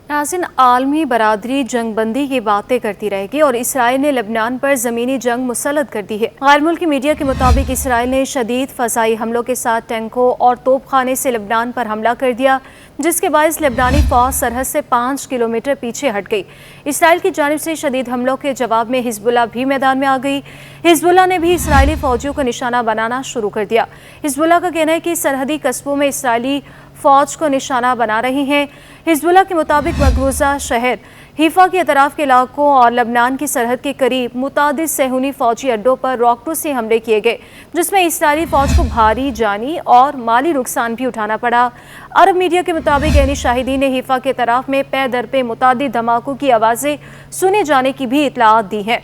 नाज़रीन, आलमी बरादरी जंग बंदी की बातें करती रहेगी और इसराइल ने लेबनान पर ज़मीनी जंग मुसल्लत कर दी है। गैर मुल्की मीडिया के मुताबिक इसराइल ने शदीद फ़ज़ाई हमलों के साथ टैंकों और तोपखाने से लेबनान पर हमला कर दिया, जिसके बायस लेबनानी फ़ौज सरहद से 5 किलोमीटर पीछे हट गई। इसराइल की जानिब से शदीद हमलों के जवाब में हिजबुल्लाह भी मैदान में आ गई। हिजबुल्लाह ने भी इसराइली फ़ौजियों को निशाना बनाना शुरू कर दिया। हिजबुल्लाह का कहना है कि सरहदी कस्बों में इसराइली फ़ौज को निशाना बना रही हैं। हिजबुल्लाह के मुताबिक मकबूजा शहर हीफा के अतराफ के इलाकों और लबनान की सरहद के करीब मुतादिद सेहूनी फ़ौजी अड्डों पर रॉकेटों से हमले किए गए, जिसमें इसराइली फ़ौज को भारी जानी और माली नुकसान भी उठाना पड़ा। अरब मीडिया के मुताबिक ऐनी शाहिदीन ने हीफा के तरफ में पे दर पे मुतादिद धमाकों की आवाज़ें सुने जाने की भी इतलात दी हैं।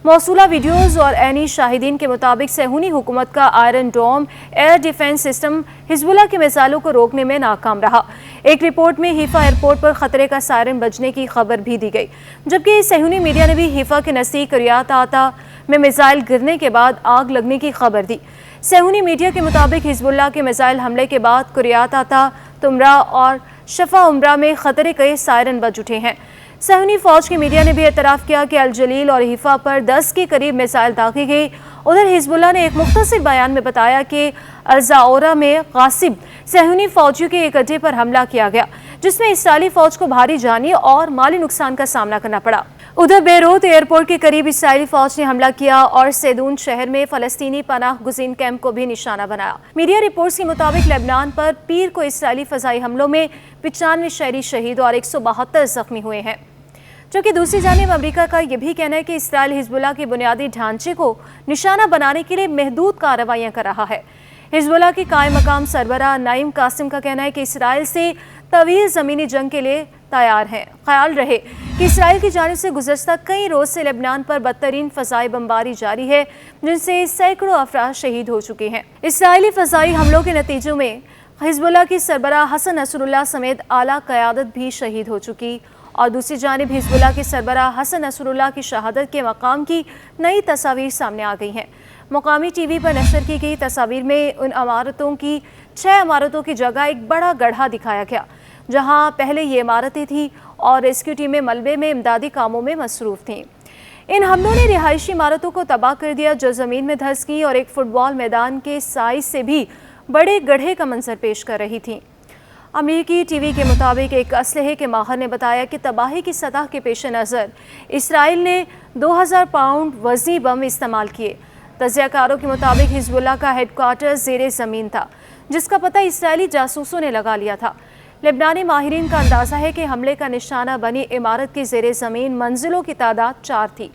मौसूला वीडियोज़ और ऐनी शाहिदीन के मुताबिक सेहूनी हुकूमत का आयरन डोम एयर डिफेंस सिस्टम हिजबुल्लाह के मिसाइलों को रोकने में नाकाम रहा। एक रिपोर्ट में हीफा एयरपोर्ट पर खतरे का सायरन बजने की खबर भी दी गई, जबकि सेहूनी मीडिया ने भी हीफा के नज़दीक कुरियात आता में मिसाइल गिरने के बाद आग लगने की खबर दी। सेहूनी मीडिया के मुताबिक हिजबुल्लाह के मिसाइल हमले के बाद कुरियात आता, तुमरा और शफा उमरा में खतरे के सायरन बज उठे हैं। सेहूनी फ़ौज की मीडिया ने भी एतराफ़ किया कि अल जलील और हीफा पर 10 के करीब मिसाइल दागी गई। उधर हिजबुल्लाह ने एक मुख्तसर बयान में बताया कि अल-ज़ाओरा में गासिब सेहूनी फ़ौजियों के एक अड्डे पर हमला किया गया, जिसमें इसराइली फ़ौज को भारी जानी और माली नुकसान का सामना करना पड़ा। उधर बेरूत एयरपोर्ट के करीब इसराइली फ़ौज ने हमला किया और सेदून शहर में फ़लस्तीनी पनाह गुज़ीन कैंप को भी निशाना बनाया। मीडिया रिपोर्ट्स के मुताबिक लेबनान पर पीर को इसराइली फ़ज़ाई हमलों में 95 शहरी शहीद और 172 ज़ख्मी हुए हैं। जबकि दूसरी जानिब अमेरिका का यह भी कहना है कि इसराइल हिजबुल्लाह के बुनियादी ढांचे को निशाना बनाने के लिए महदूद कार्रवाइयां कर रहा है। हिजबुल्लाह के कायम मकाम सरबराह नईम कासिम का कहना है कि इसराइल से तवील ज़मीनी जंग के लिए तैयार हैं। ख्याल रहे कि इसराइल की जानिब से गुज़श्ता कई रोज़ से लेबनान पर बदतरीन फ़ज़ाई बमबारी जारी है, जिनसे सैकड़ों अफराद शहीद हो चुके हैं। इसराइली फ़ज़ाई हमलों के नतीजों में हिजबुल्लाह की सरबराह हसन नसरुल्लाह समेत आला क़यादत भी शहीद हो चुकी और दूसरी जानिब हिजबुल्लाह के सरबराह हसन नसरुल्लाह की शहादत के मकाम की नई तस्वीर सामने आ गई हैं। मुकामी टीवी पर नशर की गई तस्वीर में उन इमारतों की 6 इमारतों की जगह एक बड़ा गड्ढा दिखाया गया, जहां पहले ये इमारतें थीं और रेस्क्यू टीमें मलबे में इमदादी कामों में मसरूफ़ थीं। इन हमलों ने रिहायशी इमारतों को तबाह कर दिया, जो ज़मीन में धंस गई और एक फुटबॉल मैदान के साइज़ से भी बड़े गड्ढे का मंजर पेश कर रही थीं। अमेरिकी टीवी के मुताबिक एक असलहे के माहिर ने बताया कि तबाही की सतह के पेश नज़र इसराइल ने 2000 पाउंड वज़नी बम इस्तेमाल किए। तज्ज़ियाकारों के मुताबिक हिजबुल्लाह का हेडक्वार्टर ज़ेरे ज़मीन था, जिसका पता इसराइली जासूसों ने लगा लिया था। लेबनानी माहिरीन का अंदाज़ा है कि हमले का निशाना बनी इमारत की ज़ेरे ज़मीन मंजिलों की तादाद 4 थी।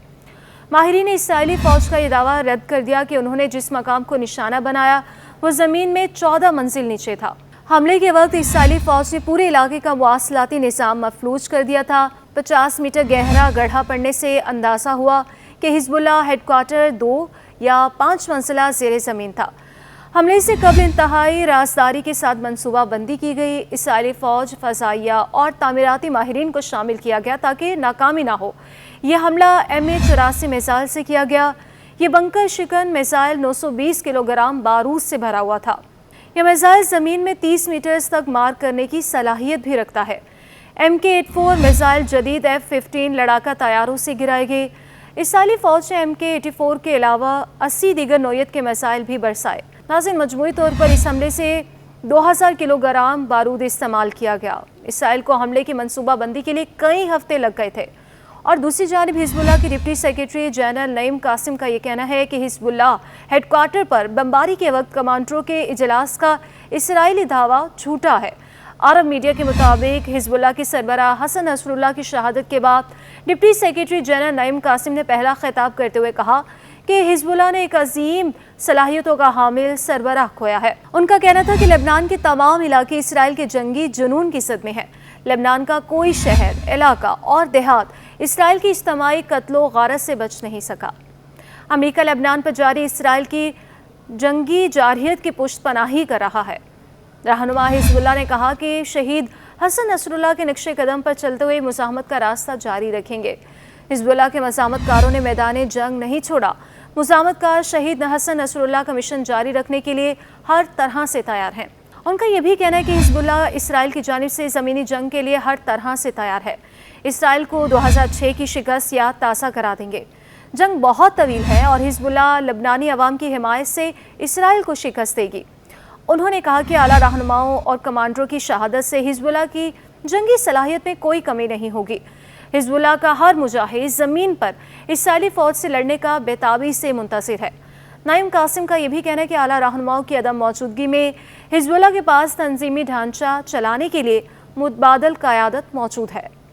माहिरीन ने इसराइली फ़ौज का यह दावा रद्द कर दिया कि उन्होंने जिस मकाम को निशाना बनाया वो ज़मीन में 14 मंजिल नीचे था। हमले के वक्त इसराइली फ़ौज ने पूरे इलाके का मुवासलाती निज़ाम मफलूज कर दिया था। 50 मीटर गहरा गड्ढा पड़ने से अंदाज़ा हुआ कि हिजबुल्लाह हेडक्वार्टर 2 या 5 मंजिला ज़ेरे ज़मीन था। हमले से कबल इंतहाई राजदारी के साथ मनसूबा बंदी की गई। इसराइली फ़ौज, फ़ज़ाइया और तामीराती माहिरीन को शामिल किया गया ताकि नाकामी ना हो। यह हमला MH-84 मिसाइल से किया गया। ये बंकर शिकन मिसाइल 920 किलोग्राम बारूद से भरा हुआ था। यह मिसाइल ज़मीन में 30 मीटर तक मार करने की सलाहियत भी रखता है। MK-84 मिसाइल जदीद F-15 लड़ाका तैयारों से गिराए गए। इसराइली फ़ौज ने MK-84 के अलावा 80 दीगर नौयत के मिसाइल भी बरसाए। नाज़रीन, मजमूई तौर पर इस हमले से 2000 किलोग्राम बारूद इस्तेमाल किया गया। इसराइल को हमले की मनसूबा बंदी के लिए कई हफ्ते लग गए थे। और दूसरी जानिब हिजबुल्लाह के deputy secretary general Naim Qassem का ये कहना है कि हिजबुल्लाह हेडक्वार्टर पर बमबारी के वक्त कमांडरों के इजलास का इसराइली दावा झूठा है। अरब मीडिया के मुताबिक हिजबुल्लाह के सरबराह हसन नसरुल्लाह की शहादत के बाद deputy secretary general Naim Qassem ने पहला खिताब करते हुए कहा कि हिजबुल्लाह ने एक अजीम सलाहियतों का हामिल सरबराह खोया है। उनका कहना था कि लेबनान के तमाम इलाके इसराइल के जंगी जुनून की सद में है। लेबनान का कोई शहर, इलाका और देहात इसराइल की इज्तिमाई कत्लो गारत से बच नहीं सका। अमेरिका लेबनान पर जारी इसराइल की जंगी जारहियत की पुष्ट पनाही कर रहा है। रहनुमा हिजबुल्लाह ने कहा कि शहीद हसन नसरुल्लाह के नक्शे कदम पर चलते हुए मुज़ाहमत का रास्ता जारी रखेंगे। हिजबुल्लाह के मज़ाहमतकारों ने मैदान जंग नहीं छोड़ा। मुज़ाहमतकार शहीद हसन नसरुल्लाह का मिशन जारी रखने के लिए हर तरह से तैयार हैं उनका ये भी कहना है कि हिजबुल्लाह इसराइल की जानिब से ज़मीनी जंग के लिए हर तरह से तैयार है। इसराइल को 2006 की शिकस्त याद ताज़ा करा देंगे। जंग बहुत तवील है और हिजबुल्लाह लबनानी अवाम की हिमायत से इसराइल को शिकस्त देगी। उन्होंने कहा कि आला रहनुमाओं और कमांडरों की शहादत से हिजबुल्लाह की जंगी सलाहियत में कोई कमी नहीं होगी। हिजबुल्लाह का हर मुजाहिद ज़मीन पर इसराइली फ़ौज से लड़ने का बेताबी से मुंतज़िर है। नाइम कासिम का यह भी कहना है कि आला रहनुमाओं की अदम मौजूदगी में हिजबुल्लाह के पास तंजीमी ढांचा चलाने के लिए मुतबादल क़यादत मौजूद है।